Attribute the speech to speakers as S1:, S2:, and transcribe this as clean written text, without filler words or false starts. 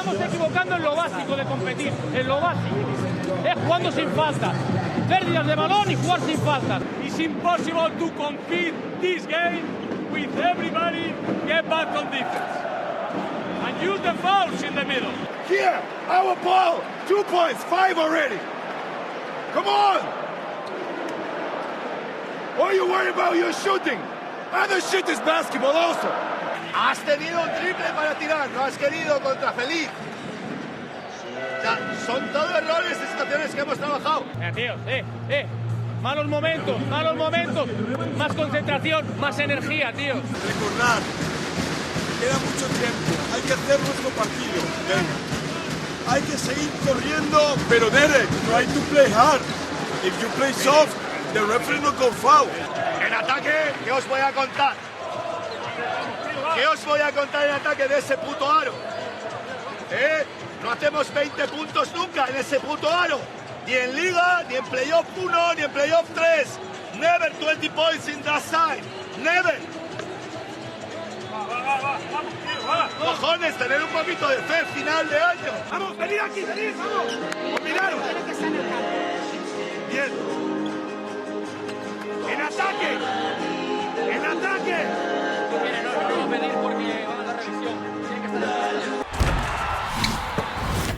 S1: estamos equivocando en lo básico de competir, en lo básico. Es jugando sin falta, pérdidas de balón y jugar sin falta.
S2: It's impossible to compete this game with everybody get back on defense. And use the fouls in the middle.
S3: Here, our ball, 2 points, 5 already. Come on! What are you worried about? You're shooting. Other shit is basketball also.
S4: Has tenido un triple para tirar, no has querido contra Feliz. O sea, son todos errores de situaciones que hemos trabajado.
S1: Tíos, malos momentos, más concentración, más energía, tíos.
S5: Recordar, queda mucho tiempo, hay que hacer nuestro partido. Venga. Hay que seguir corriendo, pero Derek, try to play hard. If you play soft, the referee no go foul.
S4: En ataque, ¿qué os voy a contar? ¿Qué os voy a contar en ataque de ese puto aro? No hacemos 20 puntos nunca en ese puto aro. Ni en Liga, ni en Playoff 1, ni en Playoff 3. Never 20 points in that side. Never. Cojones, tener un poquito de fe final de año.
S3: Vamos, venid aquí, venid, vamos. Miraros.
S4: Bien. En ataque.